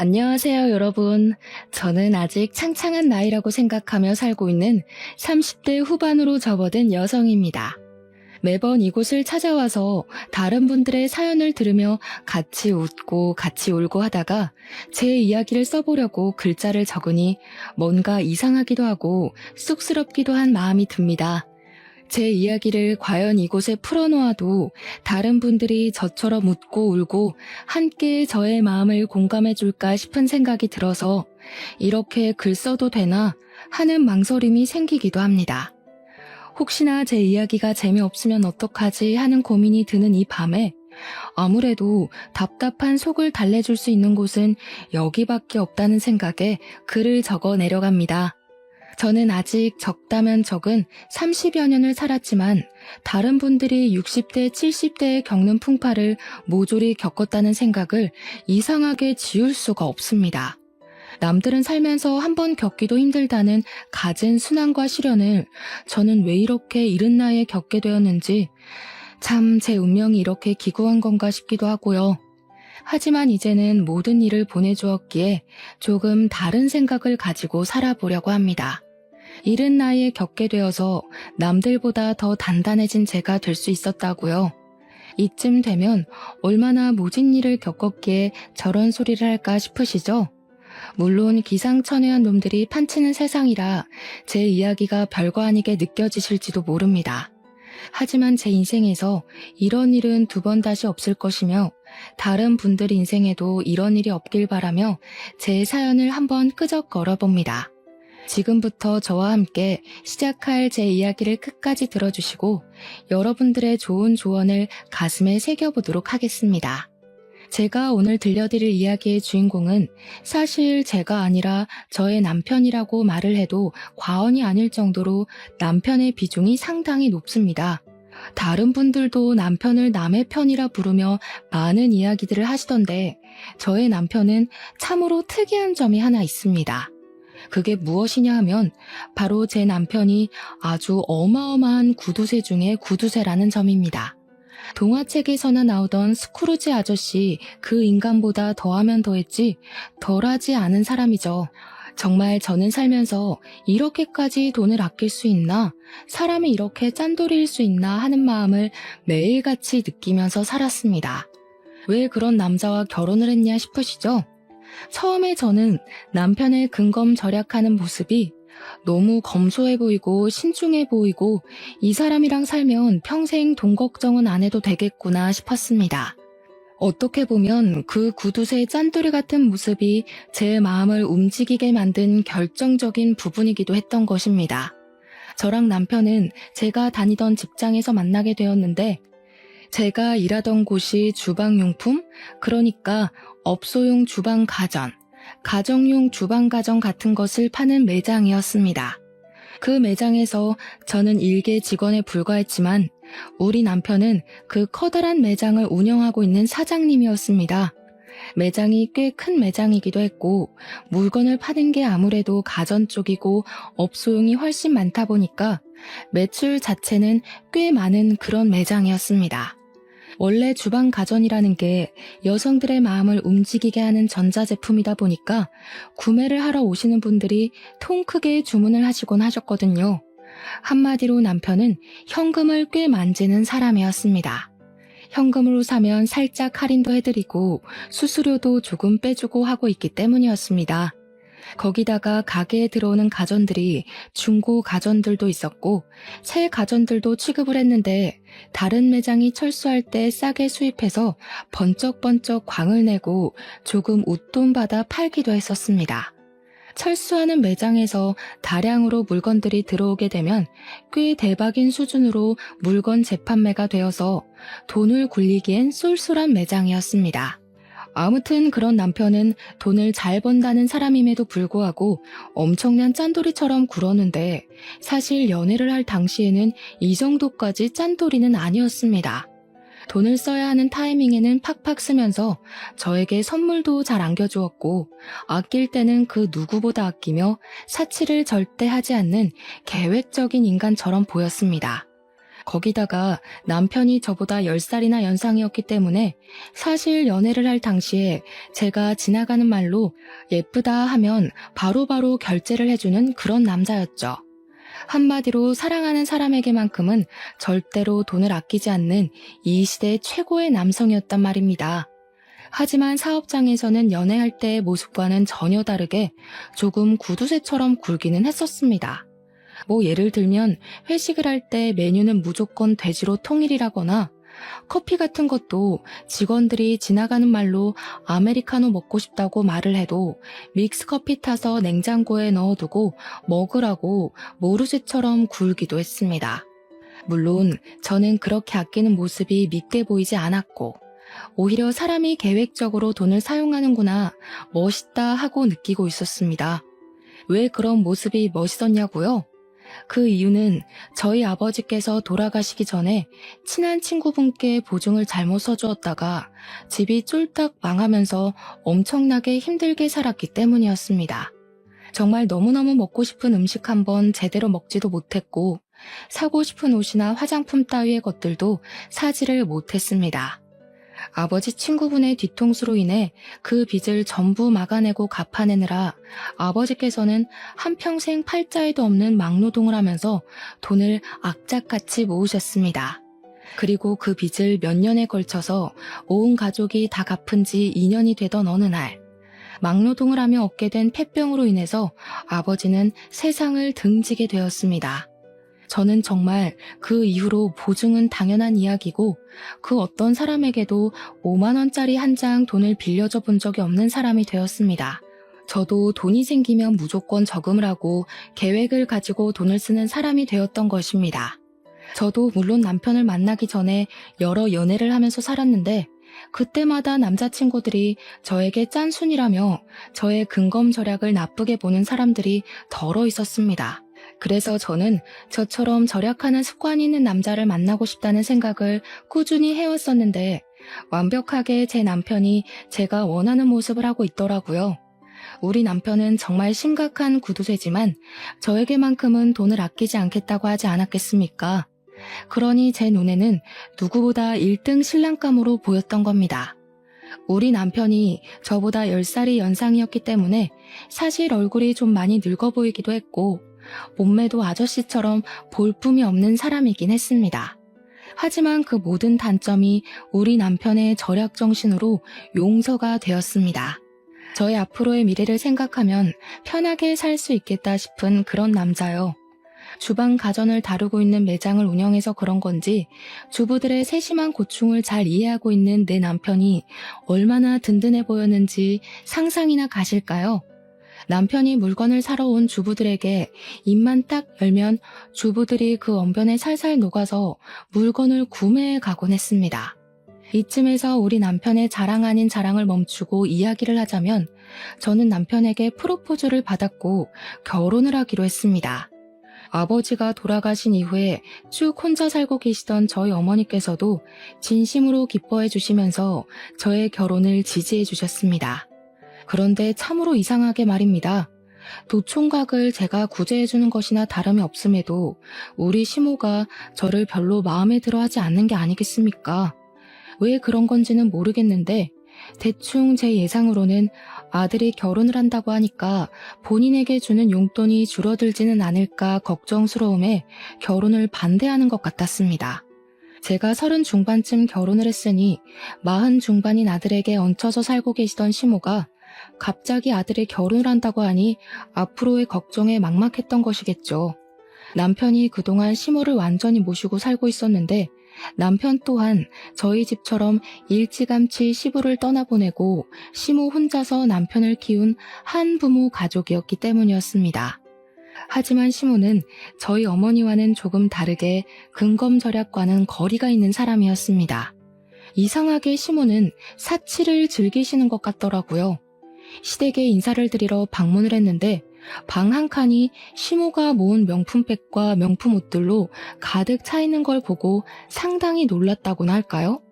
안녕하세요, 여러분. 저는 아직 창창한 나이라고 생각하며 살고 있는 30대 후반으로 접어든 여성입니다. 매번 이곳을 찾아와서 다른 분들의 사연을 들으며 같이 웃고 같이 울고 하다가 제 이야기를 써보려고 글자를 적으니 뭔가 이상하기도 하고 쑥스럽기도 한 마음이 듭니다. 제 이야기를 과연 이곳에 풀어놓아도 다른 분들이 저처럼 웃고 울고 함께 저의 마음을 공감해 줄까 싶은 생각이 들어서 이렇게 글 써도 되나 하는 망설임이 생기기도 합니다. 혹시나 제 이야기가 재미없으면 어떡하지 하는 고민이 드는 이 밤에 아무래도 답답한 속을 달래줄 수 있는 곳은 여기밖에 없다는 생각에 글을 적어 내려갑니다. 저는 아직 적다면 적은 30여 년을 살았지만 다른 분들이 60대, 70대에 겪는 풍파를 모조리 겪었다는 생각을 이상하게 지울 수가 없습니다. 남들은 살면서 한 번 겪기도 힘들다는 갖은 순환과 시련을 저는 왜 이렇게 이른 나이에 겪게 되었는지 참 제 운명이 이렇게 기구한 건가 싶기도 하고요. 하지만 이제는 모든 일을 보내주었기에 조금 다른 생각을 가지고 살아보려고 합니다. 이른 나이에 겪게 되어서 남들보다 더 단단해진 제가 될 수 있었다고요. 이쯤 되면 얼마나 모진 일을 겪었기에 저런 소리를 할까 싶으시죠? 물론 기상천외한 놈들이 판치는 세상이라 제 이야기가 별거 아니게 느껴지실지도 모릅니다. 하지만 제 인생에서 이런 일은 두 번 다시 없을 것이며 다른 분들 인생에도 이런 일이 없길 바라며 제 사연을 한번 끄적 걸어봅니다. 지금부터 저와 함께 시작할 제 이야기를 끝까지 들어주시고 여러분들의 좋은 조언을 가슴에 새겨보도록 하겠습니다. 제가 오늘 들려드릴 이야기의 주인공은 사실 제가 아니라 저의 남편이라고 말을 해도 과언이 아닐 정도로 남편의 비중이 상당히 높습니다. 다른 분들도 남편을 남의 편이라 부르며 많은 이야기들을 하시던데 저의 남편은 참으로 특이한 점이 하나 있습니다. 그게 무엇이냐 하면 바로 제 남편이 아주 어마어마한 구두쇠 중에 구두쇠라는 점입니다. 동화책에서나 나오던 스크루지 아저씨 그 인간보다 더하면 더했지 덜하지 않은 사람이죠. 정말 저는 살면서 이렇게까지 돈을 아낄 수 있나? 사람이 이렇게 짠돌이일 수 있나 하는 마음을 매일같이 느끼면서 살았습니다. 왜 그런 남자와 결혼을 했냐 싶으시죠? 처음에 저는 남편의 근검절약하는 모습이 너무 검소해 보이고 신중해 보이고 이 사람이랑 살면 평생 돈 걱정은 안 해도 되겠구나 싶었습니다. 어떻게 보면 그 구두쇠 짠돌이 같은 모습이 제 마음을 움직이게 만든 결정적인 부분이기도 했던 것입니다. 저랑 남편은 제가 다니던 직장에서 만나게 되었는데 제가 일하던 곳이 주방용품, 그러니까 업소용 주방 가전, 가정용 주방 가전 같은 것을 파는 매장이었습니다. 그 매장에서 저는 일개 직원에 불과했지만 우리 남편은 그 커다란 매장을 운영하고 있는 사장님이었습니다. 매장이 꽤 큰 매장이기도 했고 물건을 파는 게 아무래도 가전 쪽이고 업소용이 훨씬 많다 보니까 매출 자체는 꽤 많은 그런 매장이었습니다. 원래 주방 가전이라는 게 여성들의 마음을 움직이게 하는 전자제품이다 보니까 구매를 하러 오시는 분들이 통 크게 주문을 하시곤 하셨거든요. 한마디로 남편은 현금을 꽤 만지는 사람이었습니다. 현금으로 사면 살짝 할인도 해드리고 수수료도 조금 빼주고 하고 있기 때문이었습니다. 거기다가 가게에 들어오는 가전들이 중고 가전들도 있었고 새 가전들도 취급을 했는데 다른 매장이 철수할 때 싸게 수입해서 번쩍번쩍 광을 내고 조금 웃돈 받아 팔기도 했었습니다. 철수하는 매장에서 다량으로 물건들이 들어오게 되면 꽤 대박인 수준으로 물건 재판매가 되어서 돈을 굴리기엔 쏠쏠한 매장이었습니다. 아무튼 그런 남편은 돈을 잘 번다는 사람임에도 불구하고 엄청난 짠돌이처럼 굴었는데 사실 연애를 할 당시에는 이 정도까지 짠돌이는 아니었습니다. 돈을 써야 하는 타이밍에는 팍팍 쓰면서 저에게 선물도 잘 안겨주었고 아낄 때는 그 누구보다 아끼며 사치를 절대 하지 않는 계획적인 인간처럼 보였습니다. 거기다가 남편이 저보다 10살이나 연상이었기 때문에 사실 연애를 할 당시에 제가 지나가는 말로 예쁘다 하면 바로바로 결제를 해주는 그런 남자였죠. 한마디로 사랑하는 사람에게만큼은 절대로 돈을 아끼지 않는 이 시대 최고의 남성이었단 말입니다. 하지만 사업장에서는 연애할 때의 모습과는 전혀 다르게 조금 구두쇠처럼 굴기는 했었습니다. 예를 들면 회식을 할 때 메뉴는 무조건 돼지로 통일이라거나 커피 같은 것도 직원들이 지나가는 말로 아메리카노 먹고 싶다고 말을 해도 믹스커피 타서 냉장고에 넣어두고 먹으라고 모르쇠처럼 굴기도 했습니다. 물론 저는 그렇게 아끼는 모습이 믿게 보이지 않았고 오히려 사람이 계획적으로 돈을 사용하는구나 멋있다 하고 느끼고 있었습니다. 왜 그런 모습이 멋있었냐고요? 그 이유는 저희 아버지께서 돌아가시기 전에 친한 친구분께 보증을 잘못 써주었다가 집이 쫄딱 망하면서 엄청나게 힘들게 살았기 때문이었습니다. 정말 너무너무 먹고 싶은 음식 한번 제대로 먹지도 못했고 사고 싶은 옷이나 화장품 따위의 것들도 사지를 못했습니다. 아버지 친구분의 뒤통수로 인해 그 빚을 전부 막아내고 갚아내느라 아버지께서는 한평생 팔자에도 없는 막노동을 하면서 돈을 악착같이 모으셨습니다. 그리고 그 빚을 몇 년에 걸쳐서 온 가족이 다 갚은 지 2년이 되던 어느 날 막노동을 하며 얻게 된 폐병으로 인해서 아버지는 세상을 등지게 되었습니다. 저는 정말 그 이후로 보증은 당연한 이야기고 그 어떤 사람에게도 5만 원짜리 한 장 돈을 빌려줘 본 적이 없는 사람이 되었습니다. 저도 돈이 생기면 무조건 저금을 하고 계획을 가지고 돈을 쓰는 사람이 되었던 것입니다. 저도 물론 남편을 만나기 전에 여러 연애를 하면서 살았는데 그때마다 남자친구들이 저에게 짠순이라며 저의 근검절약을 나쁘게 보는 사람들이 덜어 있었습니다. 그래서 저는 저처럼 절약하는 습관이 있는 남자를 만나고 싶다는 생각을 꾸준히 해왔었는데 완벽하게 제 남편이 제가 원하는 모습을 하고 있더라고요. 우리 남편은 정말 심각한 구두쇠지만 저에게만큼은 돈을 아끼지 않겠다고 하지 않았겠습니까? 그러니 제 눈에는 누구보다 1등 신랑감으로 보였던 겁니다. 우리 남편이 저보다 10살이 연상이었기 때문에 사실 얼굴이 좀 많이 늙어 보이기도 했고 몸매도 아저씨처럼 볼품이 없는 사람이긴 했습니다. 하지만 그 모든 단점이 우리 남편의 절약 정신으로 용서가 되었습니다. 저의 앞으로의 미래를 생각하면 편하게 살 수 있겠다 싶은 그런 남자요. 주방 가전을 다루고 있는 매장을 운영해서 그런 건지 주부들의 세심한 고충을 잘 이해하고 있는 내 남편이 얼마나 든든해 보였는지 상상이나 가실까요? 남편이 물건을 사러 온 주부들에게 입만 딱 열면 주부들이 그 언변에 살살 녹아서 물건을 구매해 가곤 했습니다. 이쯤에서 우리 남편의 자랑 아닌 자랑을 멈추고 이야기를 하자면 저는 남편에게 프로포즈를 받았고 결혼을 하기로 했습니다. 아버지가 돌아가신 이후에 쭉 혼자 살고 계시던 저희 어머니께서도 진심으로 기뻐해 주시면서 저의 결혼을 지지해 주셨습니다. 그런데 참으로 이상하게 말입니다. 도총각을 제가 구제해주는 것이나 다름이 없음에도 우리 시모가 저를 별로 마음에 들어 하지 않는 게 아니겠습니까? 왜 그런 건지는 모르겠는데 대충 제 예상으로는 아들이 결혼을 한다고 하니까 본인에게 주는 용돈이 줄어들지는 않을까 걱정스러움에 결혼을 반대하는 것 같았습니다. 제가 30 중반쯤 결혼을 했으니 40 중반인 아들에게 얹혀서 살고 계시던 시모가 갑자기 아들이 결혼을 한다고 하니 앞으로의 걱정에 막막했던 것이겠죠. 남편이 그동안 시모를 완전히 모시고 살고 있었는데 남편 또한 저희 집처럼 일찌감치 시부를 떠나보내고 시모 혼자서 남편을 키운 한부모 가족이었기 때문이었습니다. 하지만 시모는 저희 어머니와는 조금 다르게 근검절약과는 거리가 있는 사람이었습니다. 이상하게 시모는 사치를 즐기시는 것 같더라고요. 시댁에 인사를 드리러 방문을 했는데 방 한 칸이 시모가 모은 명품백과 명품 옷들로 가득 차 있는 걸 보고 상당히 놀랐다고나 할까요?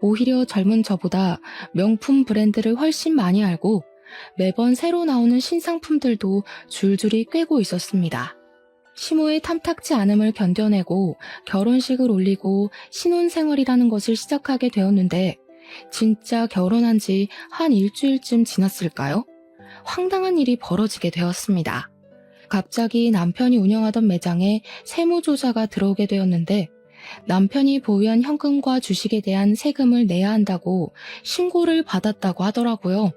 오히려 젊은 저보다 명품 브랜드를 훨씬 많이 알고 매번 새로 나오는 신상품들도 줄줄이 꿰고 있었습니다. 시모의 탐탁지 않음을 견뎌내고 결혼식을 올리고 신혼생활이라는 것을 시작하게 되었는데 진짜 결혼한 지 한 일주일쯤 지났을까요? 황당한 일이 벌어지게 되었습니다. 갑자기 남편이 운영하던 매장에 세무조사가 들어오게 되었는데 남편이 보유한 현금과 주식에 대한 세금을 내야 한다고 신고를 받았다고 하더라고요.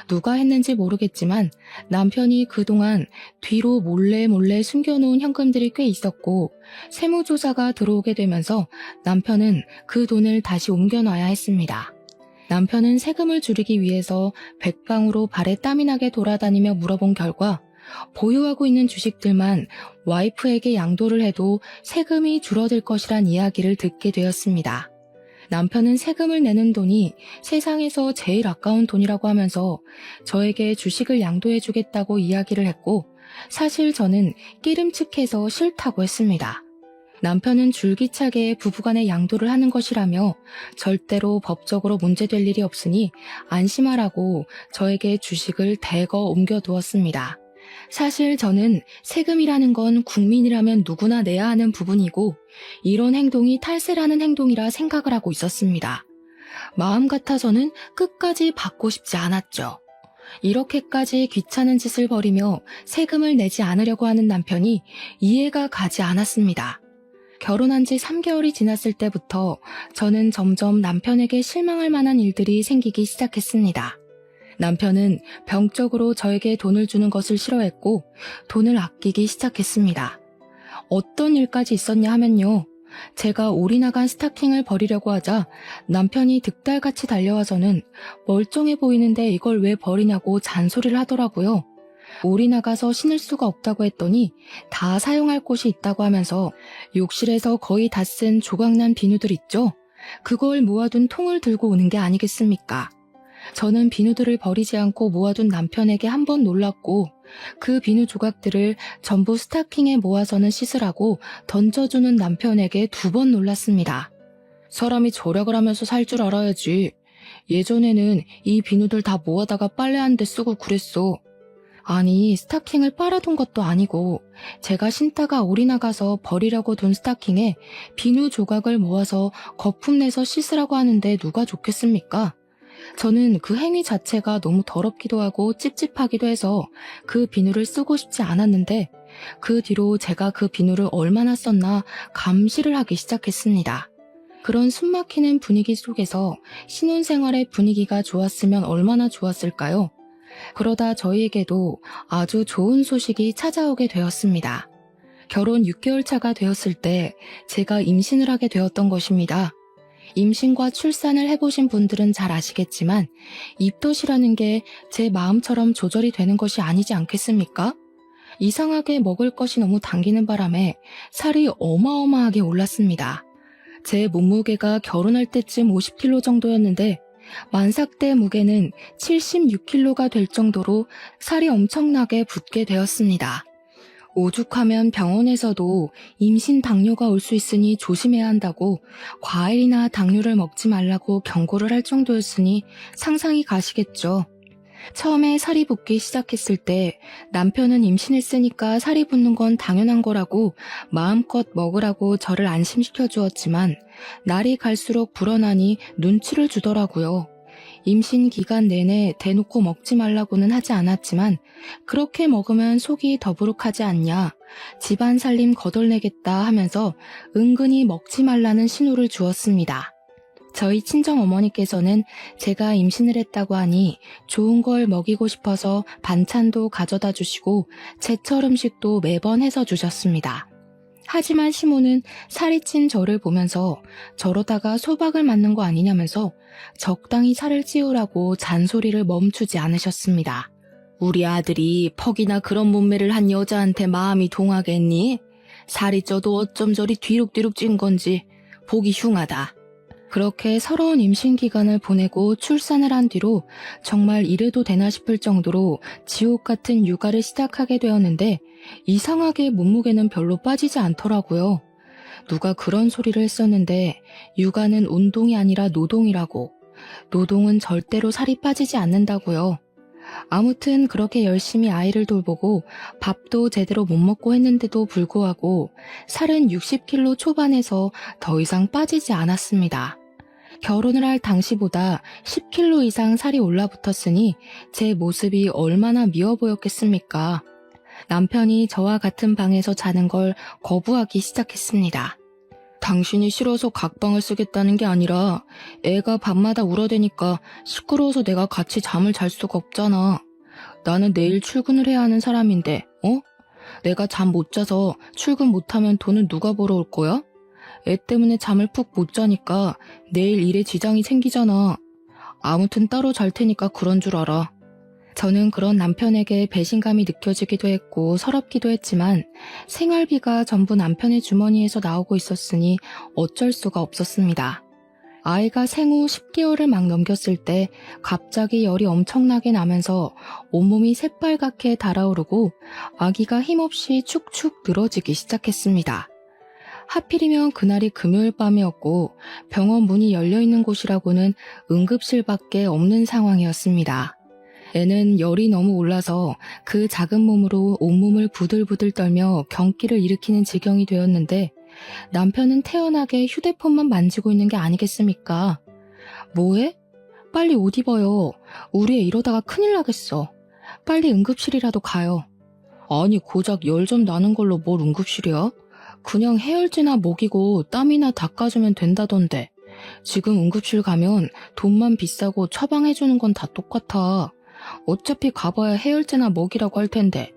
누가 했는지 모르겠지만 남편이 그동안 뒤로 몰래 숨겨놓은 현금들이 꽤 있었고 세무조사가 들어오게 되면서 남편은 그 돈을 다시 옮겨놔야 했습니다. 남편은 세금을 줄이기 위해서 백방으로 발에 땀이 나게 돌아다니며 물어본 결과 보유하고 있는 주식들만 와이프에게 양도를 해도 세금이 줄어들 것이란 이야기를 듣게 되었습니다. 남편은 세금을 내는 돈이 세상에서 제일 아까운 돈이라고 하면서 저에게 주식을 양도해주겠다고 이야기를 했고 사실 저는 끼름칙해서 싫다고 했습니다. 남편은 줄기차게 부부간에 양도를 하는 것이라며 절대로 법적으로 문제될 일이 없으니 안심하라고 저에게 주식을 대거 옮겨두었습니다. 사실 저는 세금이라는 건 국민이라면 누구나 내야 하는 부분이고 이런 행동이 탈세라는 행동이라 생각을 하고 있었습니다. 마음 같아서는 끝까지 받고 싶지 않았죠. 이렇게까지 귀찮은 짓을 벌이며 세금을 내지 않으려고 하는 남편이 이해가 가지 않았습니다. 결혼한 지 3개월이 지났을 때부터 저는 점점 남편에게 실망할 만한 일들이 생기기 시작했습니다. 남편은 병적으로 저에게 돈을 주는 것을 싫어했고 돈을 아끼기 시작했습니다. 어떤 일까지 있었냐 하면요. 제가 올이 나간 스타킹을 버리려고 하자 남편이 득달같이 달려와서는 멀쩡해 보이는데 이걸 왜 버리냐고 잔소리를 하더라고요. 올이 나가서 신을 수가 없다고 했더니 다 사용할 곳이 있다고 하면서 욕실에서 거의 다 쓴 조각난 비누들 있죠? 그걸 모아둔 통을 들고 오는 게 아니겠습니까? 저는 비누들을 버리지 않고 모아둔 남편에게 한 번 놀랐고 그 비누 조각들을 전부 스타킹에 모아서는 씻으라고 던져주는 남편에게 2번 놀랐습니다. 사람이 절약을 하면서 살 줄 알아야지. 예전에는 이 비누들 다 모아다가 빨래하는데 쓰고 그랬어. 아니, 스타킹을 빨아둔 것도 아니고 제가 신다가 올이 나가서 버리려고 둔 스타킹에 비누 조각을 모아서 거품 내서 씻으라고 하는데 누가 좋겠습니까? 저는 그 행위 자체가 너무 더럽기도 하고 찝찝하기도 해서 그 비누를 쓰고 싶지 않았는데 그 뒤로 제가 그 비누를 얼마나 썼나 감시를 하기 시작했습니다. 그런 숨막히는 분위기 속에서 신혼생활의 분위기가 좋았으면 얼마나 좋았을까요? 그러다 저희에게도 아주 좋은 소식이 찾아오게 되었습니다. 결혼 6개월 차가 되었을 때 제가 임신을 하게 되었던 것입니다. 임신과 출산을 해보신 분들은 잘 아시겠지만 입덧이라는 게 제 마음처럼 조절이 되는 것이 아니지 않겠습니까? 이상하게 먹을 것이 너무 당기는 바람에 살이 어마어마하게 올랐습니다. 제 몸무게가 결혼할 때쯤 50kg 정도였는데 만삭 때 무게는 76kg가 될 정도로 살이 엄청나게 붙게 되었습니다. 오죽하면 병원에서도 임신 당뇨가 올 수 있으니 조심해야 한다고 과일이나 당류를 먹지 말라고 경고를 할 정도였으니 상상이 가시겠죠. 처음에 살이 붙기 시작했을 때 남편은 임신했으니까 살이 붙는 건 당연한 거라고 마음껏 먹으라고 저를 안심시켜 주었지만 날이 갈수록 불어나니 눈치를 주더라고요. 임신 기간 내내 대놓고 먹지 말라고는 하지 않았지만 그렇게 먹으면 속이 더부룩하지 않냐, 집안 살림 거덜내겠다 하면서 은근히 먹지 말라는 신호를 주었습니다. 저희 친정어머니께서는 제가 임신을 했다고 하니 좋은 걸 먹이고 싶어서 반찬도 가져다 주시고 제철 음식도 매번 해서 주셨습니다. 하지만 시모는 살이 찐 저를 보면서 저러다가 소박을 맞는 거 아니냐면서 적당히 살을 찌우라고 잔소리를 멈추지 않으셨습니다. 우리 아들이 퍽이나 그런 몸매를 한 여자한테 마음이 동하겠니? 살이 쪄도 어쩜 저리 뒤룩뒤룩 찐 건지 보기 흉하다. 그렇게 서러운 임신 기간을 보내고 출산을 한 뒤로 정말 이래도 되나 싶을 정도로 지옥 같은 육아를 시작하게 되었는데 이상하게 몸무게는 별로 빠지지 않더라고요. 누가 그런 소리를 했었는데 육아는 운동이 아니라 노동이라고. 노동은 절대로 살이 빠지지 않는다고요. 아무튼 그렇게 열심히 아이를 돌보고 밥도 제대로 못 먹고 했는데도 불구하고 살은 60kg 초반에서 더 이상 빠지지 않았습니다. 결혼을 할 당시보다 10kg 이상 살이 올라붙었으니 제 모습이 얼마나 미워 보였겠습니까? 남편이 저와 같은 방에서 자는 걸 거부하기 시작했습니다. 당신이 싫어서 각방을 쓰겠다는 게 아니라 애가 밤마다 울어대니까 시끄러워서 내가 같이 잠을 잘 수가 없잖아. 나는 내일 출근을 해야 하는 사람인데, 내가 잠 못 자서 출근 못하면 돈은 누가 벌어올 거야? 애 때문에 잠을 푹 못 자니까 내일 일에 지장이 생기잖아. 아무튼 따로 잘 테니까 그런 줄 알아. 저는 그런 남편에게 배신감이 느껴지기도 했고 서럽기도 했지만 생활비가 전부 남편의 주머니에서 나오고 있었으니 어쩔 수가 없었습니다. 아이가 생후 10개월을 막 넘겼을 때 갑자기 열이 엄청나게 나면서 온몸이 새빨갛게 달아오르고 아기가 힘없이 축축 늘어지기 시작했습니다. 하필이면 그날이 금요일 밤이었고 병원 문이 열려있는 곳이라고는 응급실밖에 없는 상황이었습니다. 애는 열이 너무 올라서 그 작은 몸으로 온몸을 부들부들 떨며 경기를 일으키는 지경이 되었는데 남편은 태연하게 휴대폰만 만지고 있는 게 아니겠습니까? 뭐해? 빨리 옷 입어요. 우리 애 이러다가 큰일 나겠어. 빨리 응급실이라도 가요. 아니 고작 열 좀 나는 걸로 뭘 응급실이야? 그냥 해열제나 먹이고 땀이나 닦아주면 된다던데. 지금 응급실 가면 돈만 비싸고 처방해주는 건 다 똑같아. 어차피 가봐야 해열제나 먹이라고 할 텐데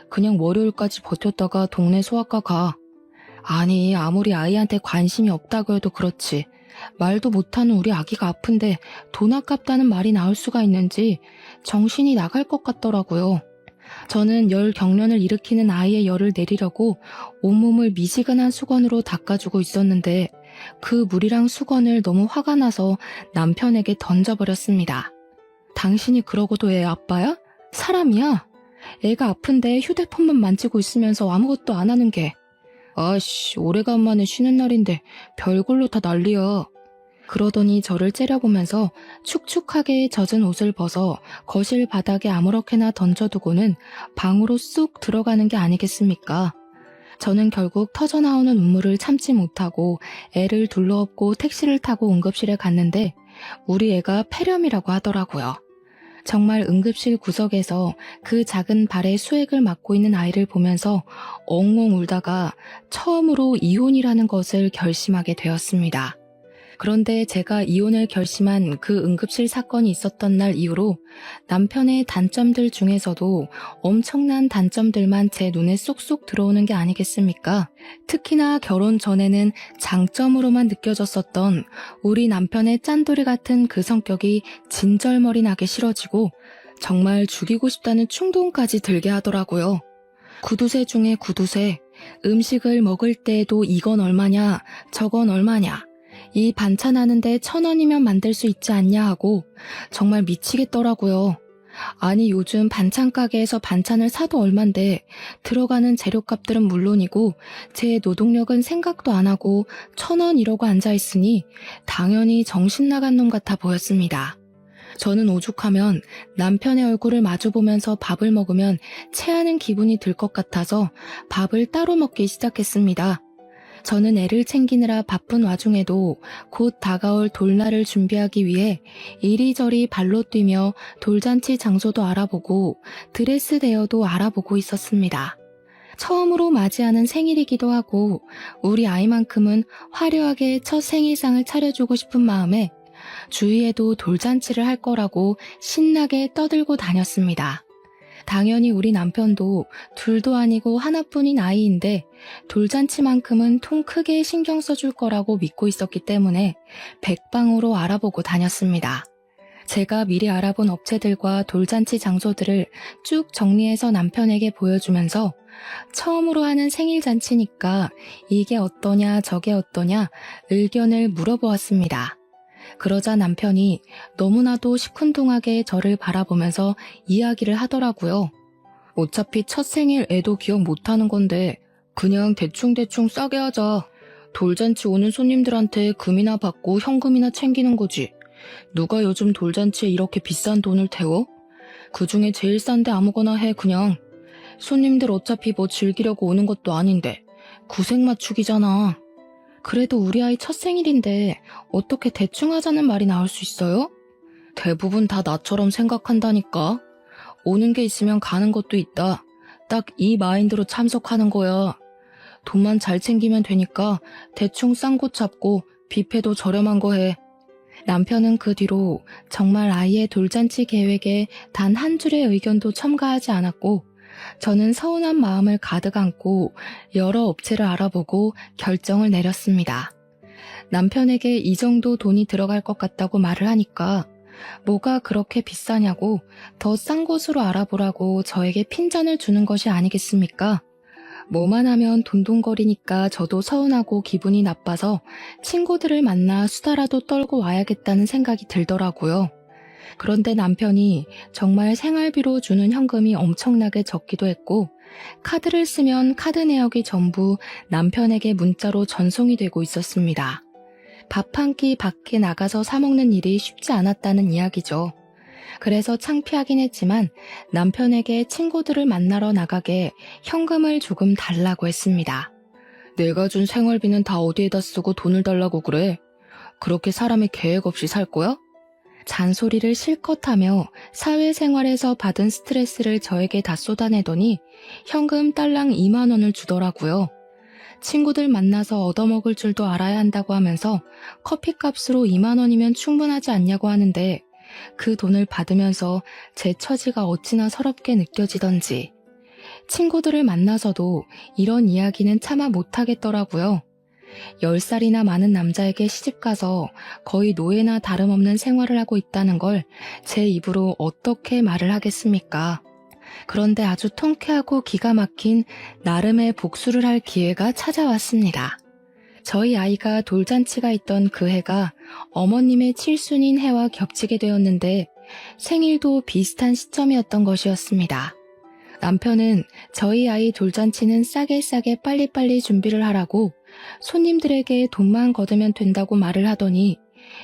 그냥 월요일까지 버텼다가 동네 소아과 가. 아니 아무리 아이한테 관심이 없다고 해도 그렇지 말도 못하는 우리 아기가 아픈데 돈 아깝다는 말이 나올 수가 있는지 정신이 나갈 것 같더라고요. 저는 열 경련을 일으키는 아이의 열을 내리려고 온몸을 미지근한 수건으로 닦아주고 있었는데 그 물이랑 수건을 너무 화가 나서 남편에게 던져버렸습니다. 당신이 그러고도 애 아빠야? 사람이야? 애가 아픈데 휴대폰만 만지고 있으면서 아무것도 안 하는 게. 아씨, 오래간만에 쉬는 날인데 별걸로 다 난리야. 그러더니 저를 째려보면서 축축하게 젖은 옷을 벗어 거실 바닥에 아무렇게나 던져두고는 방으로 쑥 들어가는 게 아니겠습니까? 저는 결국 터져나오는 눈물을 참지 못하고 애를 둘러엎고 택시를 타고 응급실에 갔는데 우리 애가 폐렴이라고 하더라고요. 정말 응급실 구석에서 그 작은 발에 수액을 맞고 있는 아이를 보면서 엉엉 울다가 처음으로 이혼이라는 것을 결심하게 되었습니다. 그런데 제가 이혼을 결심한 그 응급실 사건이 있었던 날 이후로 남편의 단점들 중에서도 엄청난 단점들만 제 눈에 쏙쏙 들어오는 게 아니겠습니까? 특히나 결혼 전에는 장점으로만 느껴졌었던 우리 남편의 짠돌이 같은 그 성격이 진절머리 나게 싫어지고 정말 죽이고 싶다는 충동까지 들게 하더라고요. 구두쇠 중에 구두쇠, 음식을 먹을 때에도 이건 얼마냐, 저건 얼마냐, 이 반찬 하는데 1,000원이면 만들 수 있지 않냐 하고 정말 미치겠더라고요. 아니 요즘 반찬 가게에서 반찬을 사도 얼만데 들어가는 재료값들은 물론이고 제 노동력은 생각도 안 하고 1,000원 이러고 앉아있으니 당연히 정신 나간 놈 같아 보였습니다. 저는 오죽하면 남편의 얼굴을 마주보면서 밥을 먹으면 체하는 기분이 들 것 같아서 밥을 따로 먹기 시작했습니다. 저는 애를 챙기느라 바쁜 와중에도 곧 다가올 돌날을 준비하기 위해 이리저리 발로 뛰며 돌잔치 장소도 알아보고 드레스 대여도 알아보고 있었습니다. 처음으로 맞이하는 생일이기도 하고 우리 아이만큼은 화려하게 첫 생일상을 차려주고 싶은 마음에 주위에도 돌잔치를 할 거라고 신나게 떠들고 다녔습니다. 당연히 우리 남편도 둘도 아니고 하나뿐인 아이인데 돌잔치만큼은 통 크게 신경 써줄 거라고 믿고 있었기 때문에 백방으로 알아보고 다녔습니다. 제가 미리 알아본 업체들과 돌잔치 장소들을 쭉 정리해서 남편에게 보여주면서 처음으로 하는 생일잔치니까 이게 어떠냐 저게 어떠냐 의견을 물어보았습니다. 그러자 남편이 너무나도 시큰둥하게 저를 바라보면서 이야기를 하더라고요. 어차피 첫 생일 애도 기억 못하는 건데 그냥 대충대충 싸게 하자. 돌잔치 오는 손님들한테 금이나 받고 현금이나 챙기는 거지. 누가 요즘 돌잔치에 이렇게 비싼 돈을 태워? 그중에 제일 싼데 아무거나 해 그냥. 손님들 어차피 뭐 즐기려고 오는 것도 아닌데 구색 맞추기잖아. 그래도 우리 아이 첫 생일인데 어떻게 대충 하자는 말이 나올 수 있어요? 대부분 다 나처럼 생각한다니까. 오는 게 있으면 가는 것도 있다. 딱 이 마인드로 참석하는 거야. 돈만 잘 챙기면 되니까 대충 싼 곳 잡고 뷔페도 저렴한 거 해. 남편은 그 뒤로 정말 아이의 돌잔치 계획에 단 한 줄의 의견도 첨가하지 않았고, 저는 서운한 마음을 가득 안고 여러 업체를 알아보고 결정을 내렸습니다. 남편에게 이 정도 돈이 들어갈 것 같다고 말을 하니까 뭐가 그렇게 비싸냐고 더 싼 곳으로 알아보라고 저에게 핀잔을 주는 것이 아니겠습니까? 뭐만 하면 돈돈거리니까 저도 서운하고 기분이 나빠서 친구들을 만나 수다라도 떨고 와야겠다는 생각이 들더라고요. 그런데 남편이 정말 생활비로 주는 현금이 엄청나게 적기도 했고, 카드를 쓰면 카드 내역이 전부 남편에게 문자로 전송이 되고 있었습니다. 밥 한 끼 밖에 나가서 사 먹는 일이 쉽지 않았다는 이야기죠. 그래서 창피하긴 했지만 남편에게 친구들을 만나러 나가게 현금을 조금 달라고 했습니다. 내가 준 생활비는 다 어디에다 쓰고 돈을 달라고 그래? 그렇게 사람이 계획 없이 살 거야? 잔소리를 실컷 하며 사회생활에서 받은 스트레스를 저에게 다 쏟아내더니 현금 딸랑 2만 원을 주더라고요. 친구들 만나서 얻어먹을 줄도 알아야 한다고 하면서 커피값으로 2만 원이면 충분하지 않냐고 하는데 그 돈을 받으면서 제 처지가 어찌나 서럽게 느껴지던지 친구들을 만나서도 이런 이야기는 차마 못하겠더라고요. 10살이나 많은 남자에게 시집가서 거의 노예나 다름없는 생활을 하고 있다는 걸 제 입으로 어떻게 말을 하겠습니까? 그런데 아주 통쾌하고 기가 막힌 나름의 복수를 할 기회가 찾아왔습니다. 저희 아이가 돌잔치가 있던 그 해가 어머님의 칠순인 해와 겹치게 되었는데 생일도 비슷한 시점이었던 것이었습니다. 남편은 저희 아이 돌잔치는 싸게 빨리빨리 준비를 하라고 손님들에게 돈만 걷으면 된다고 말을 하더니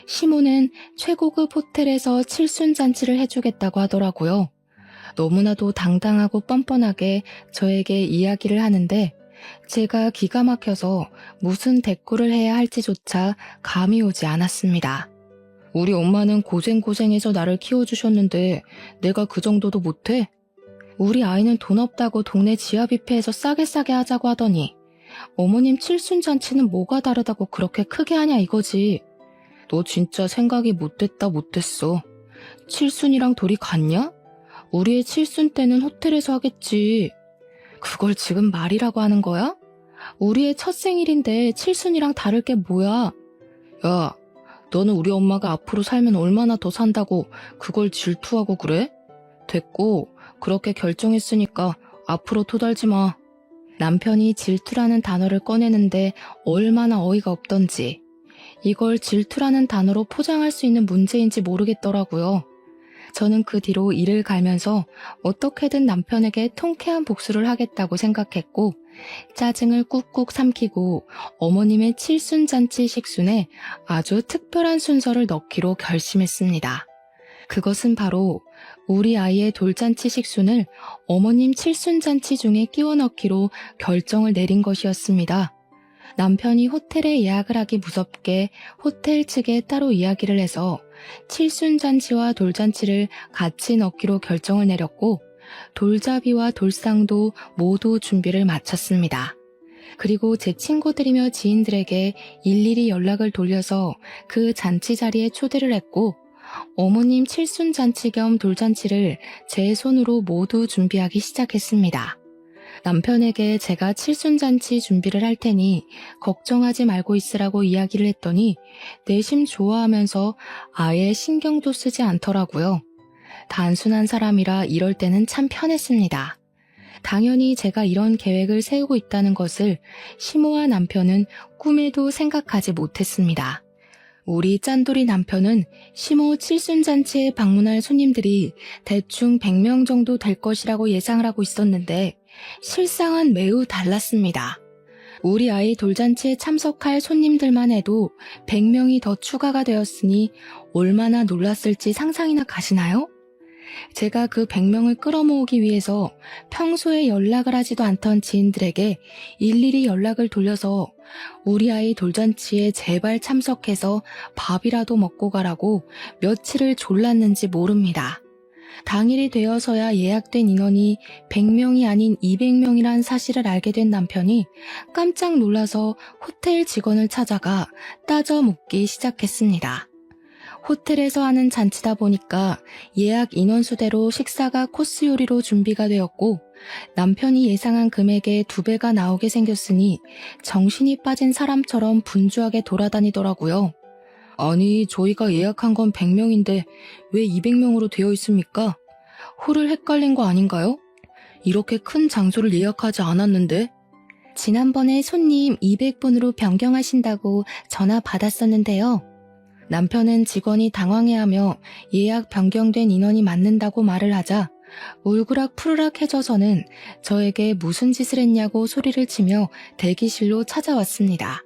시모는 최고급 호텔에서 칠순잔치를 해주겠다고 하더라고요. 너무나도 당당하고 뻔뻔하게 저에게 이야기를 하는데 제가 기가 막혀서 무슨 대꾸를 해야 할지조차 감이 오지 않았습니다. 우리 엄마는 고생고생해서 나를 키워주셨는데 내가 그 정도도 못해? 우리 아이는 돈 없다고 동네 지하 뷔페에서 싸게 하자고 하더니 어머님 칠순잔치는 뭐가 다르다고 그렇게 크게 하냐 이거지. 너 진짜 생각이 못됐어. 칠순이랑 돌이 같냐? 우리의 칠순 때는 호텔에서 하겠지. 그걸 지금 말이라고 하는 거야? 우리의 첫 생일인데 칠순이랑 다를 게 뭐야? 야, 너는 우리 엄마가 앞으로 살면 얼마나 더 산다고 그걸 질투하고 그래? 됐고, 그렇게 결정했으니까 앞으로 토달지 마. 남편이 질투라는 단어를 꺼내는데 얼마나 어이가 없던지, 이걸 질투라는 단어로 포장할 수 있는 문제인지 모르겠더라고요. 저는 그 뒤로 이를 갈면서 어떻게든 남편에게 통쾌한 복수를 하겠다고 생각했고 짜증을 꾹꾹 삼키고 어머님의 칠순잔치 식순에 아주 특별한 순서를 넣기로 결심했습니다. 그것은 바로 우리 아이의 돌잔치 식순을 어머님 칠순잔치 중에 끼워 넣기로 결정을 내린 것이었습니다. 남편이 호텔에 예약을 하기 무섭게 호텔 측에 따로 이야기를 해서 칠순잔치와 돌잔치를 같이 넣기로 결정을 내렸고 돌잡이와 돌상도 모두 준비를 마쳤습니다. 그리고 제 친구들이며 지인들에게 일일이 연락을 돌려서 그 잔치 자리에 초대를 했고 어머님 칠순잔치 겸 돌잔치를 제 손으로 모두 준비하기 시작했습니다. 남편에게 제가 칠순잔치 준비를 할 테니 걱정하지 말고 있으라고 이야기를 했더니 내심 좋아하면서 아예 신경도 쓰지 않더라고요. 단순한 사람이라 이럴 때는 참 편했습니다. 당연히 제가 이런 계획을 세우고 있다는 것을 시모와 남편은 꿈에도 생각하지 못했습니다. 우리 짠돌이 남편은 시모 칠순잔치에 방문할 손님들이 대충 100명 정도 될 것이라고 예상을 하고 있었는데 실상은 매우 달랐습니다. 우리 아이 돌잔치에 참석할 손님들만 해도 100명이 더 추가가 되었으니 얼마나 놀랐을지 상상이나 가시나요? 제가 그 100명을 끌어모으기 위해서 평소에 연락을 하지도 않던 지인들에게 일일이 연락을 돌려서 우리 아이 돌잔치에 제발 참석해서 밥이라도 먹고 가라고 며칠을 졸랐는지 모릅니다. 당일이 되어서야 예약된 인원이 100명이 아닌 200명이란 사실을 알게 된 남편이 깜짝 놀라서 호텔 직원을 찾아가 따져 묻기 시작했습니다. 호텔에서 하는 잔치다 보니까 예약 인원수대로 식사가 코스 요리로 준비가 되었고 남편이 예상한 금액의 2배가 나오게 생겼으니 정신이 빠진 사람처럼 분주하게 돌아다니더라고요. 아니, 저희가 예약한 건 100명인데 왜 200명으로 되어 있습니까? 홀을 헷갈린 거 아닌가요? 이렇게 큰 장소를 예약하지 않았는데? 지난번에 손님 200분으로 변경하신다고 전화 받았었는데요. 남편은 직원이 당황해하며 예약 변경된 인원이 맞는다고 말을 하자 울그락푸르락해져서는 저에게 무슨 짓을 했냐고 소리를 치며 대기실로 찾아왔습니다.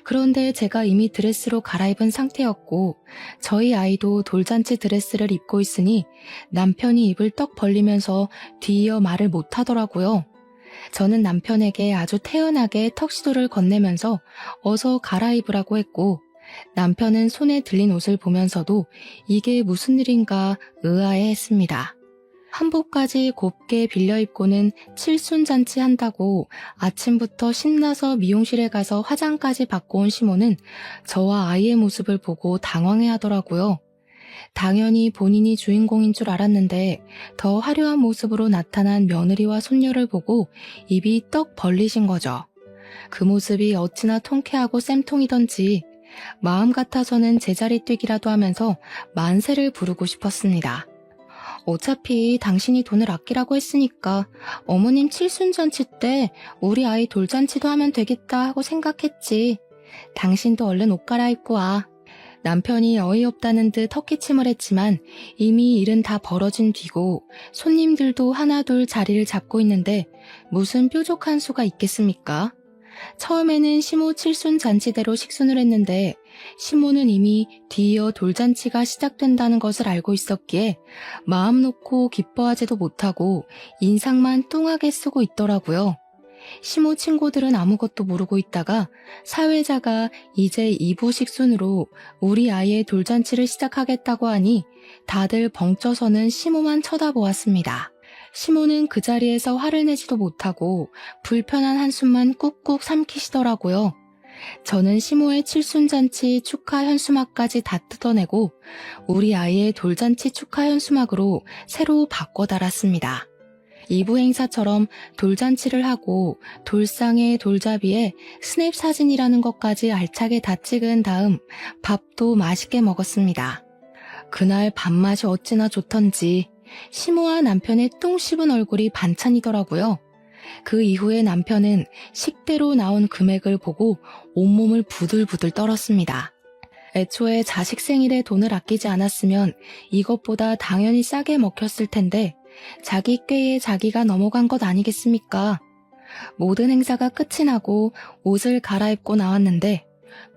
그런데 제가 이미 드레스로 갈아입은 상태였고 저희 아이도 돌잔치 드레스를 입고 있으니 남편이 입을 떡 벌리면서 뒤이어 말을 못하더라고요. 저는 남편에게 아주 태연하게 턱시도를 건네면서 어서 갈아입으라고 했고 남편은 손에 들린 옷을 보면서도 이게 무슨 일인가 의아해했습니다. 한복까지 곱게 빌려 입고는 칠순잔치 한다고 아침부터 신나서 미용실에 가서 화장까지 받고 온 시모는 저와 아이의 모습을 보고 당황해하더라고요. 당연히 본인이 주인공인 줄 알았는데 더 화려한 모습으로 나타난 며느리와 손녀를 보고 입이 떡 벌리신 거죠. 그 모습이 어찌나 통쾌하고 쌤통이던지 마음 같아서는 제자리 뛰기라도 하면서 만세를 부르고 싶었습니다. 어차피 당신이 돈을 아끼라고 했으니까 어머님 칠순잔치 때 우리 아이 돌잔치도 하면 되겠다 하고 생각했지. 당신도 얼른 옷 갈아입고 와. 남편이 어이없다는 듯 헛기침을 했지만 이미 일은 다 벌어진 뒤고 손님들도 하나둘 자리를 잡고 있는데 무슨 뾰족한 수가 있겠습니까? 처음에는 시모 칠순잔치대로 식순을 했는데 시모는 이미 뒤이어 돌잔치가 시작된다는 것을 알고 있었기에 마음 놓고 기뻐하지도 못하고 인상만 뚱하게 쓰고 있더라고요. 시모 친구들은 아무것도 모르고 있다가 사회자가 이제 2부 식순으로 우리 아이의 돌잔치를 시작하겠다고 하니 다들 벙쪄서는 시모만 쳐다보았습니다. 시모는 그 자리에서 화를 내지도 못하고 불편한 한숨만 꾹꾹 삼키시더라고요. 저는 시모의 칠순잔치 축하 현수막까지 다 뜯어내고 우리 아이의 돌잔치 축하 현수막으로 새로 바꿔 달았습니다. 2부 행사처럼 돌잔치를 하고 돌상에 돌잡이에 스냅 사진이라는 것까지 알차게 다 찍은 다음 밥도 맛있게 먹었습니다. 그날 밥맛이 어찌나 좋던지 시모와 남편의 똥 씹은 얼굴이 반찬이더라고요. 그 이후에 남편은 식대로 나온 금액을 보고 온몸을 부들부들 떨었습니다. 애초에 자식 생일에 돈을 아끼지 않았으면 이것보다 당연히 싸게 먹혔을 텐데 자기 꾀에 자기가 넘어간 것 아니겠습니까? 모든 행사가 끝이 나고 옷을 갈아입고 나왔는데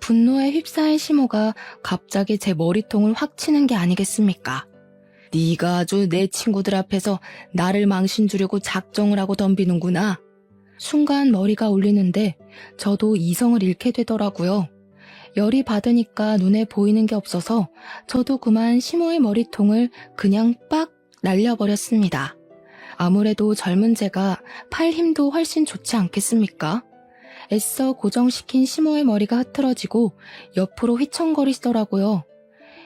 분노에 휩싸인 시모가 갑자기 제 머리통을 확 치는 게 아니겠습니까? 네가 아주 내 친구들 앞에서 나를 망신 주려고 작정을 하고 덤비는구나. 순간 머리가 울리는데 저도 이성을 잃게 되더라고요. 열이 받으니까 눈에 보이는 게 없어서 저도 그만 시모의 머리통을 그냥 빡 날려버렸습니다. 아무래도 젊은 제가 팔 힘도 훨씬 좋지 않겠습니까? 애써 고정시킨 시모의 머리가 흐트러지고 옆으로 휘청거리시더라고요.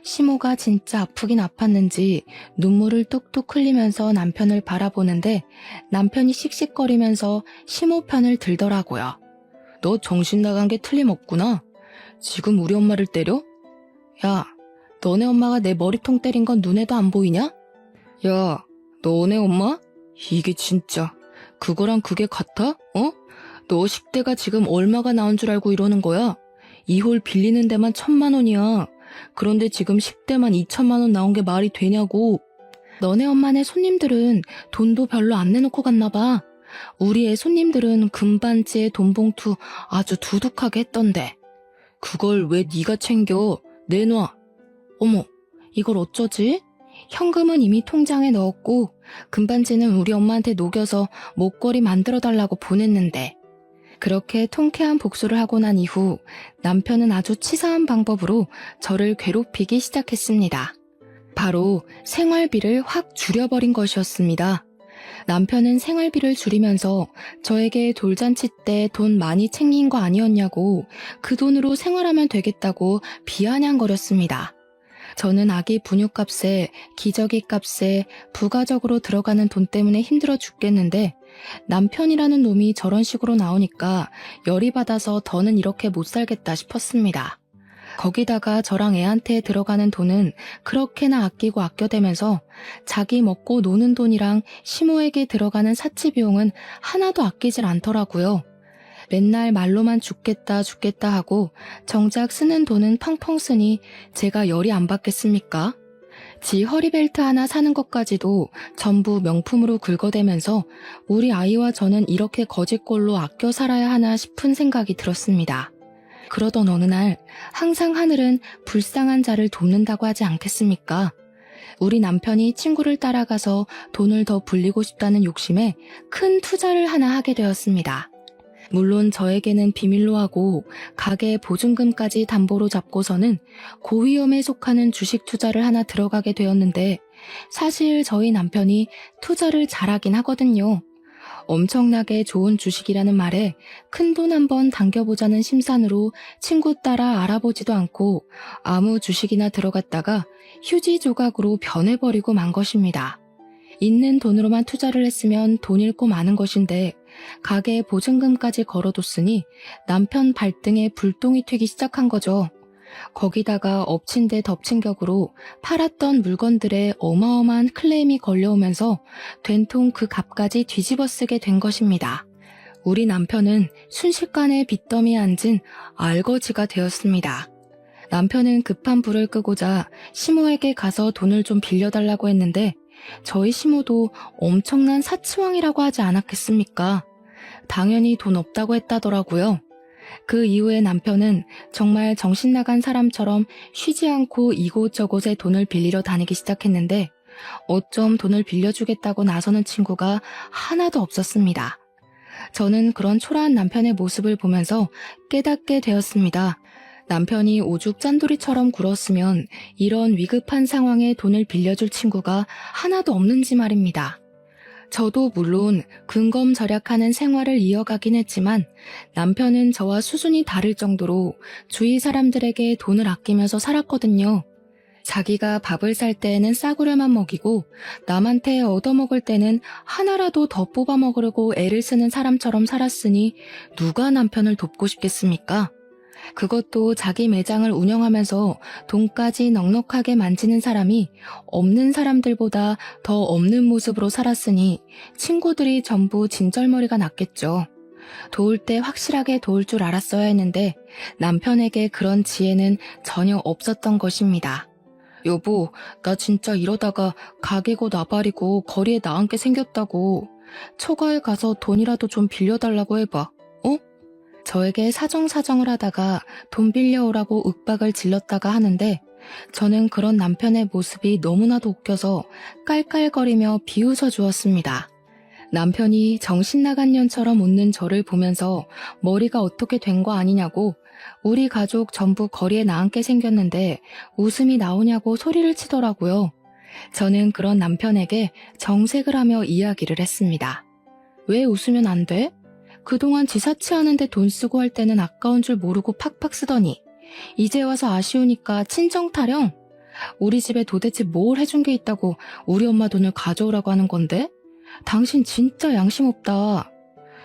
시모가 진짜 아프긴 아팠는지 눈물을 뚝뚝 흘리면서 남편을 바라보는데 남편이 씩씩거리면서 시모 편을 들더라고요. 너 정신 나간 게 틀림없구나. 지금 우리 엄마를 때려? 야, 너네 엄마가 내 머리통 때린 건 눈에도 안 보이냐? 야, 너네 엄마? 이게 진짜 그거랑 그게 같아? 어? 너 식대가 지금 얼마가 나온 줄 알고 이러는 거야? 이 홀 빌리는 데만 1,000만 원이야. 그런데 지금 10대만 2천만 원 나온 게 말이 되냐고. 너네 엄마네 손님들은 돈도 별로 안 내놓고 갔나 봐. 우리 애 손님들은 금반지에 돈봉투 아주 두둑하게 했던데. 그걸 왜 네가 챙겨? 내놔. 어머, 이걸 어쩌지? 현금은 이미 통장에 넣었고 금반지는 우리 엄마한테 녹여서 목걸이 만들어달라고 보냈는데 그렇게 통쾌한 복수를 하고 난 이후 남편은 아주 치사한 방법으로 저를 괴롭히기 시작했습니다. 바로 생활비를 확 줄여버린 것이었습니다. 남편은 생활비를 줄이면서 저에게 돌잔치 때 돈 많이 챙긴 거 아니었냐고 그 돈으로 생활하면 되겠다고 비아냥거렸습니다. 저는 아기 분유값에 기저귀 값에 부가적으로 들어가는 돈 때문에 힘들어 죽겠는데 남편이라는 놈이 저런 식으로 나오니까 열이 받아서 더는 이렇게 못 살겠다 싶었습니다. 거기다가 저랑 애한테 들어가는 돈은 그렇게나 아끼고 아껴대면서 자기 먹고 노는 돈이랑 시모에게 들어가는 사치 비용은 하나도 아끼질 않더라고요. 맨날 말로만 죽겠다 죽겠다 하고 정작 쓰는 돈은 펑펑 쓰니 제가 열이 안 받겠습니까? 지 허리벨트 하나 사는 것까지도 전부 명품으로 긁어대면서 우리 아이와 저는 이렇게 거지꼴로 아껴 살아야 하나 싶은 생각이 들었습니다. 그러던 어느 날 항상 하늘은 불쌍한 자를 돕는다고 하지 않겠습니까? 우리 남편이 친구를 따라가서 돈을 더 불리고 싶다는 욕심에 큰 투자를 하나 하게 되었습니다. 물론 저에게는 비밀로 하고 가게 보증금까지 담보로 잡고서는 고위험에 속하는 주식 투자를 하나 들어가게 되었는데 사실 저희 남편이 투자를 잘하긴 하거든요. 엄청나게 좋은 주식이라는 말에 큰돈 한번 당겨보자는 심산으로 친구 따라 알아보지도 않고 아무 주식이나 들어갔다가 휴지 조각으로 변해버리고 만 것입니다. 있는 돈으로만 투자를 했으면 돈 잃고 마는 것인데 가게에 보증금까지 걸어뒀으니 남편 발등에 불똥이 튀기 시작한 거죠. 거기다가 엎친 데 덮친 격으로 팔았던 물건들에 어마어마한 클레임이 걸려오면서 된통 그 값까지 뒤집어 쓰게 된 것입니다. 우리 남편은 순식간에 빚더미에 앉은 알거지가 되었습니다. 남편은 급한 불을 끄고자 시모에게 가서 돈을 좀 빌려달라고 했는데 저희 시모도 엄청난 사치왕이라고 하지 않았겠습니까? 당연히 돈 없다고 했다더라고요. 그 이후에 남편은 정말 정신 나간 사람처럼 쉬지 않고 이곳저곳에 돈을 빌리러 다니기 시작했는데 어쩜 돈을 빌려주겠다고 나서는 친구가 하나도 없었습니다. 저는 그런 초라한 남편의 모습을 보면서 깨닫게 되었습니다. 남편이 오죽 짠돌이처럼 굴었으면 이런 위급한 상황에 돈을 빌려줄 친구가 하나도 없는지 말입니다. 저도 물론 근검절약하는 생활을 이어가긴 했지만 남편은 저와 수준이 다를 정도로 주위 사람들에게 돈을 아끼면서 살았거든요. 자기가 밥을 살 때에는 싸구려만 먹이고 남한테 얻어먹을 때는 하나라도 더 뽑아 먹으려고 애를 쓰는 사람처럼 살았으니 누가 남편을 돕고 싶겠습니까? 그것도 자기 매장을 운영하면서 돈까지 넉넉하게 만지는 사람이 없는 사람들보다 더 없는 모습으로 살았으니 친구들이 전부 진절머리가 났겠죠. 도울 때 확실하게 도울 줄 알았어야 했는데 남편에게 그런 지혜는 전혀 없었던 것입니다. 여보, 나 진짜 이러다가 가게고 나발이고 거리에 나앉게 생겼다고. 초가에 가서 돈이라도 좀 빌려달라고 해봐. 어? 저에게 사정사정을 하다가 돈 빌려오라고 윽박을 질렀다가 하는데 저는 그런 남편의 모습이 너무나도 웃겨서 깔깔거리며 비웃어 주었습니다. 남편이 정신나간 년처럼 웃는 저를 보면서 머리가 어떻게 된 거 아니냐고 우리 가족 전부 거리에 나앉게 생겼는데 웃음이 나오냐고 소리를 치더라고요. 저는 그런 남편에게 정색을 하며 이야기를 했습니다. 왜 웃으면 안 돼? 그동안 지사치하는데 돈 쓰고 할 때는 아까운 줄 모르고 팍팍 쓰더니 이제 와서 아쉬우니까 친정 타령? 우리 집에 도대체 뭘 해준 게 있다고 우리 엄마 돈을 가져오라고 하는 건데? 당신 진짜 양심 없다.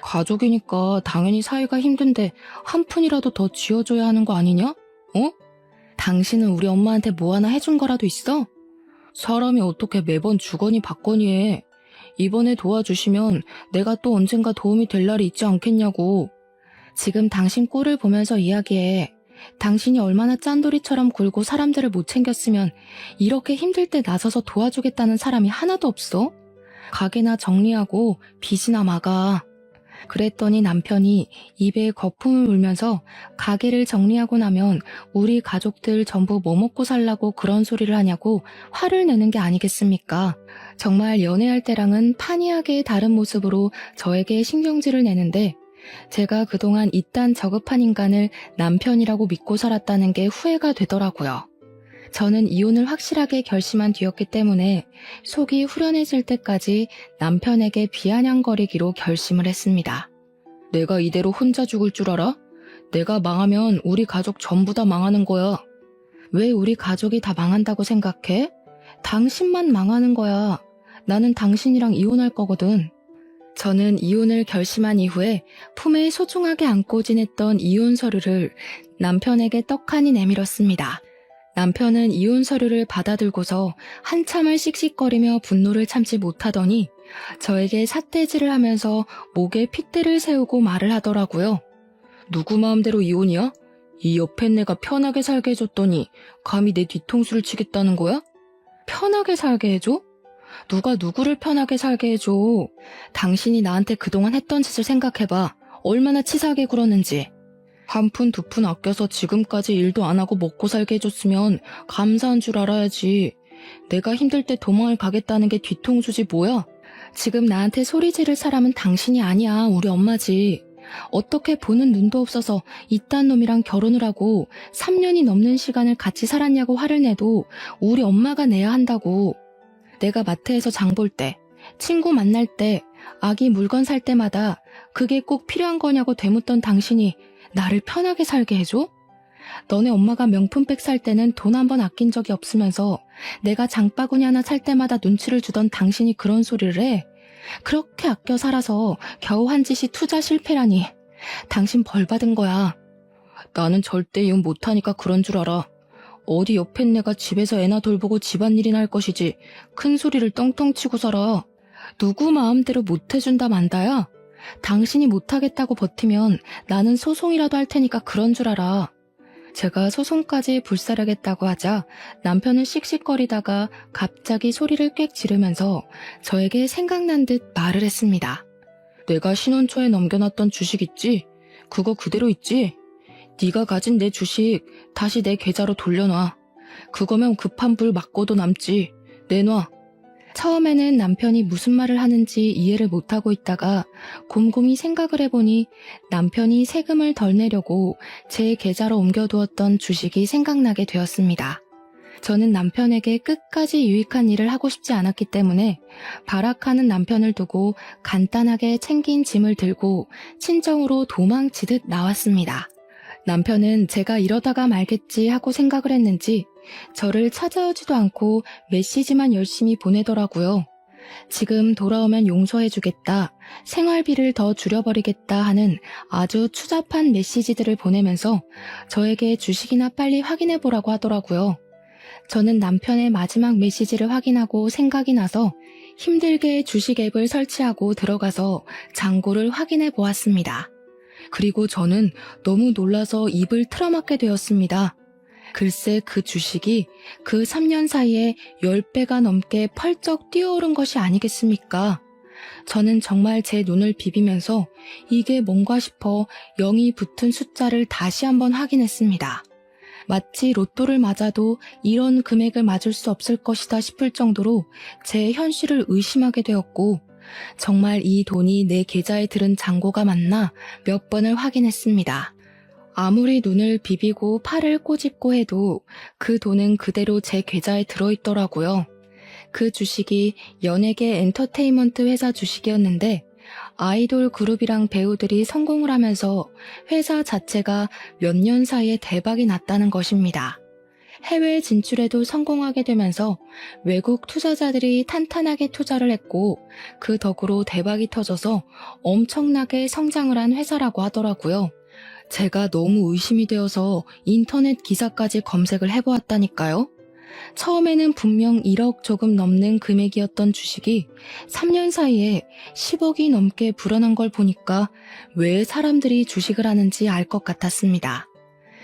가족이니까 당연히 사이가 힘든데 한 푼이라도 더 쥐어줘야 하는 거 아니냐? 어? 당신은 우리 엄마한테 뭐 하나 해준 거라도 있어? 사람이 어떻게 매번 주거니 받거니 해. 이번에 도와주시면 내가 또 언젠가 도움이 될 날이 있지 않겠냐고. 지금 당신 꼴을 보면서 이야기해. 당신이 얼마나 짠돌이처럼 굴고 사람들을 못 챙겼으면 이렇게 힘들 때 나서서 도와주겠다는 사람이 하나도 없어? 가게나 정리하고 빚이나 막아. 그랬더니 남편이 입에 거품을 물면서 가게를 정리하고 나면 우리 가족들 전부 뭐 먹고 살라고 그런 소리를 하냐고 화를 내는 게 아니겠습니까? 정말 연애할 때랑은 판이하게 다른 모습으로 저에게 신경질을 내는데 제가 그동안 이딴 저급한 인간을 남편이라고 믿고 살았다는 게 후회가 되더라고요. 저는 이혼을 확실하게 결심한 뒤였기 때문에 속이 후련해질 때까지 남편에게 비아냥거리기로 결심을 했습니다. 내가 이대로 혼자 죽을 줄 알아? 내가 망하면 우리 가족 전부 다 망하는 거야. 왜 우리 가족이 다 망한다고 생각해? 당신만 망하는 거야. 나는 당신이랑 이혼할 거거든. 저는 이혼을 결심한 이후에 품에 소중하게 안고 지냈던 이혼 서류를 남편에게 떡하니 내밀었습니다. 남편은 이혼 서류를 받아들고서 한참을 씩씩거리며 분노를 참지 못하더니 저에게 삿대질을 하면서 목에 핏대를 세우고 말을 하더라고요. 누구 마음대로 이혼이야? 이 옆에 내가 편하게 살게 해줬더니 감히 내 뒤통수를 치겠다는 거야? 편하게 살게 해줘? 누가 누구를 편하게 살게 해줘? 당신이 나한테 그동안 했던 짓을 생각해봐. 얼마나 치사하게 굴었는지. 한 푼 두 푼 아껴서 지금까지 일도 안 하고 먹고 살게 해줬으면 감사한 줄 알아야지. 내가 힘들 때 도망을 가겠다는 게 뒤통수지 뭐야? 지금 나한테 소리 지를 사람은 당신이 아니야. 우리 엄마지. 어떻게 보는 눈도 없어서 이딴 놈이랑 결혼을 하고 3년이 넘는 시간을 같이 살았냐고 화를 내도 우리 엄마가 내야 한다고. 내가 마트에서 장 볼 때, 친구 만날 때, 아기 물건 살 때마다 그게 꼭 필요한 거냐고 되묻던 당신이 나를 편하게 살게 해줘? 너네 엄마가 명품백 살 때는 돈 한 번 아낀 적이 없으면서 내가 장바구니 하나 살 때마다 눈치를 주던 당신이 그런 소리를 해? 그렇게 아껴 살아서 겨우 한 짓이 투자 실패라니. 당신 벌 받은 거야. 나는 절대 이혼 못하니까 그런 줄 알아. 어디 옆엔 내가 집에서 애나 돌보고 집안일이나 할 것이지 큰 소리를 떵떵 치고 살아. 누구 마음대로 못해준다 만다야? 당신이 못하겠다고 버티면 나는 소송이라도 할 테니까 그런 줄 알아. 제가 소송까지 불사르겠다고 하자 남편은 씩씩거리다가 갑자기 소리를 꽥 지르면서 저에게 생각난 듯 말을 했습니다. 내가 신혼 초에 넘겨놨던 주식 있지? 그거 그대로 있지? 네가 가진 내 주식 다시 내 계좌로 돌려놔. 그거면 급한 불 맞고도 남지. 내놔. 처음에는 남편이 무슨 말을 하는지 이해를 못하고 있다가 곰곰이 생각을 해보니 남편이 세금을 덜 내려고 제 계좌로 옮겨두었던 주식이 생각나게 되었습니다. 저는 남편에게 끝까지 유익한 일을 하고 싶지 않았기 때문에 발악하는 남편을 두고 간단하게 챙긴 짐을 들고 친정으로 도망치듯 나왔습니다. 남편은 제가 이러다가 말겠지 하고 생각을 했는지 저를 찾아오지도 않고 메시지만 열심히 보내더라고요. 지금 돌아오면 용서해주겠다, 생활비를 더 줄여버리겠다 하는 아주 추잡한 메시지들을 보내면서 저에게 주식이나 빨리 확인해보라고 하더라고요. 저는 남편의 마지막 메시지를 확인하고 생각이 나서 힘들게 주식 앱을 설치하고 들어가서 잔고를 확인해 보았습니다. 그리고 저는 너무 놀라서 입을 틀어막게 되었습니다. 글쎄 그 주식이 그 3년 사이에 10배가 넘게 펄쩍 뛰어오른 것이 아니겠습니까? 저는 정말 제 눈을 비비면서 이게 뭔가 싶어 0이 붙은 숫자를 다시 한번 확인했습니다. 마치 로또를 맞아도 이런 금액을 맞을 수 없을 것이다 싶을 정도로 제 현실을 의심하게 되었고 정말 이 돈이 내 계좌에 들은 잔고가 맞나 몇 번을 확인했습니다. 아무리 눈을 비비고 팔을 꼬집고 해도 그 돈은 그대로 제 계좌에 들어있더라고요. 그 주식이 연예계 엔터테인먼트 회사 주식이었는데 아이돌 그룹이랑 배우들이 성공을 하면서 회사 자체가 몇 년 사이에 대박이 났다는 것입니다. 해외 진출에도 성공하게 되면서 외국 투자자들이 탄탄하게 투자를 했고 그 덕으로 대박이 터져서 엄청나게 성장을 한 회사라고 하더라고요. 제가 너무 의심이 되어서 인터넷 기사까지 검색을 해보았다니까요. 처음에는 분명 1억 조금 넘는 금액이었던 주식이 3년 사이에 10억이 넘게 불어난 걸 보니까 왜 사람들이 주식을 하는지 알 것 같았습니다.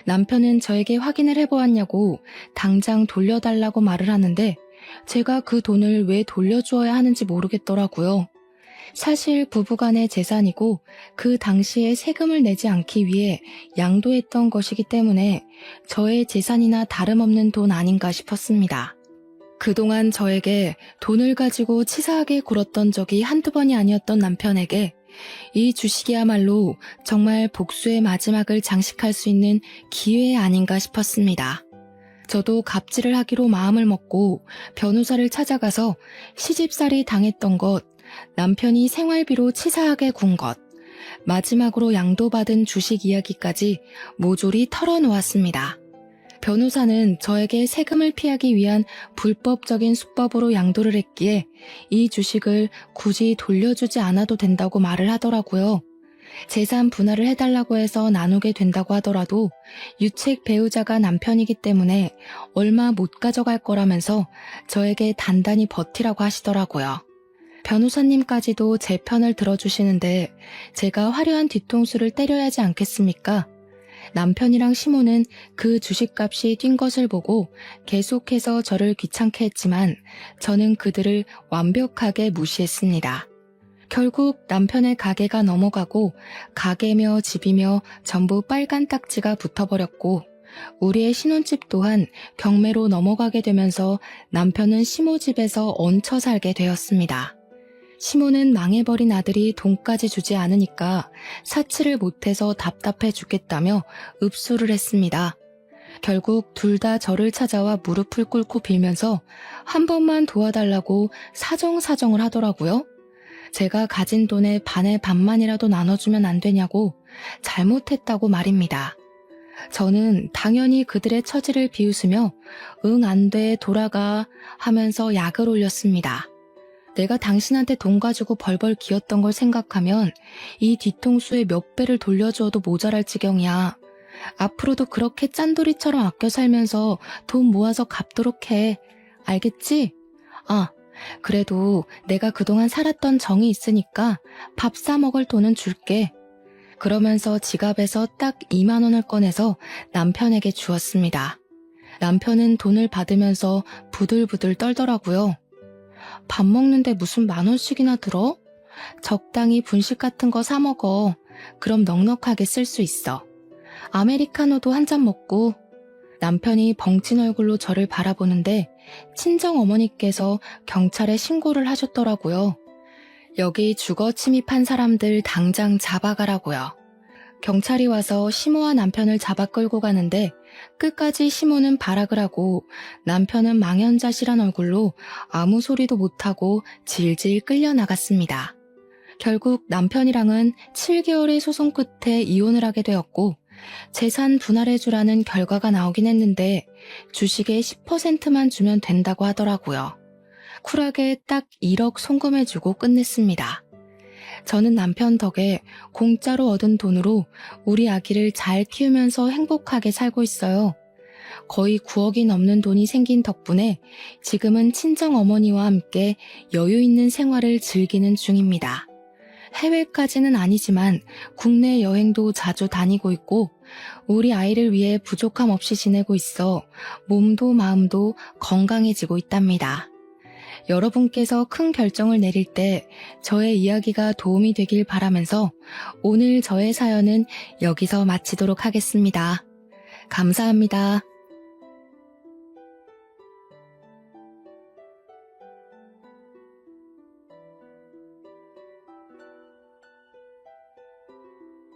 남편은 저에게 확인을 해보았냐고 당장 돌려달라고 말을 하는데 제가 그 돈을 왜 돌려주어야 하는지 모르겠더라고요. 사실 부부간의 재산이고 그 당시에 세금을 내지 않기 위해 양도했던 것이기 때문에 저의 재산이나 다름없는 돈 아닌가 싶었습니다. 그동안 저에게 돈을 가지고 치사하게 굴었던 적이 한두 번이 아니었던 남편에게 이 주식이야말로 정말 복수의 마지막을 장식할 수 있는 기회 아닌가 싶었습니다. 저도 갑질을 하기로 마음을 먹고 변호사를 찾아가서 시집살이 당했던 것, 남편이 생활비로 치사하게 군 것, 마지막으로 양도받은 주식 이야기까지 모조리 털어놓았습니다. 변호사는 저에게 세금을 피하기 위한 불법적인 수법으로 양도를 했기에 이 주식을 굳이 돌려주지 않아도 된다고 말을 하더라고요. 재산 분할을 해달라고 해서 나누게 된다고 하더라도 유책 배우자가 남편이기 때문에 얼마 못 가져갈 거라면서 저에게 단단히 버티라고 하시더라고요. 변호사님까지도 제 편을 들어주시는데 제가 화려한 뒤통수를 때려야 하지 않겠습니까? 남편이랑 시모는 그 주식값이 뛴 것을 보고 계속해서 저를 귀찮게 했지만 저는 그들을 완벽하게 무시했습니다. 결국 남편의 가게가 넘어가고 가게며 집이며 전부 빨간 딱지가 붙어버렸고 우리의 신혼집 또한 경매로 넘어가게 되면서 남편은 시모 집에서 얹혀 살게 되었습니다. 시모는 망해버린 아들이 돈까지 주지 않으니까 사치를 못해서 답답해 죽겠다며 읍수를 했습니다. 결국 둘 다 저를 찾아와 무릎을 꿇고 빌면서 한 번만 도와달라고 사정사정을 하더라고요. 제가 가진 돈의 반의 반만이라도 나눠주면 안 되냐고 잘못했다고 말입니다. 저는 당연히 그들의 처지를 비웃으며 응 안 돼 돌아가 하면서 약을 올렸습니다. 내가 당신한테 돈 가지고 벌벌 기었던 걸 생각하면 이 뒤통수에 몇 배를 돌려주어도 모자랄 지경이야. 앞으로도 그렇게 짠돌이처럼 아껴 살면서 돈 모아서 갚도록 해. 알겠지? 아, 그래도 내가 그동안 살았던 정이 있으니까 밥 사 먹을 돈은 줄게. 그러면서 지갑에서 딱 2만 원을 꺼내서 남편에게 주었습니다. 남편은 돈을 받으면서 부들부들 떨더라고요. 밥 먹는데 무슨 10,000원씩이나 들어? 적당히 분식 같은 거 사 먹어. 그럼 넉넉하게 쓸 수 있어. 아메리카노도 한 잔 먹고. 남편이 벙찐 얼굴로 저를 바라보는데 친정 어머니께서 경찰에 신고를 하셨더라고요. 여기 주거 침입한 사람들 당장 잡아가라고요. 경찰이 와서 시모와 남편을 잡아 끌고 가는데 끝까지 시모는 발악을 하고 남편은 망연자실한 얼굴로 아무 소리도 못하고 질질 끌려나갔습니다. 결국 남편이랑은 7개월의 소송 끝에 이혼을 하게 되었고 재산 분할해주라는 결과가 나오긴 했는데 주식의 10%만 주면 된다고 하더라고요. 쿨하게 딱 1억 송금해주고 끝냈습니다. 저는 남편 덕에 공짜로 얻은 돈으로 우리 아기를 잘 키우면서 행복하게 살고 있어요. 거의 9억이 넘는 돈이 생긴 덕분에 지금은 친정 어머니와 함께 여유 있는 생활을 즐기는 중입니다. 해외까지는 아니지만 국내 여행도 자주 다니고 있고 우리 아이를 위해 부족함 없이 지내고 있어 몸도 마음도 건강해지고 있답니다. 여러분께서 큰 결정을 내릴 때 저의 이야기가 도움이 되길 바라면서 오늘 저의 사연은 여기서 마치도록 하겠습니다. 감사합니다.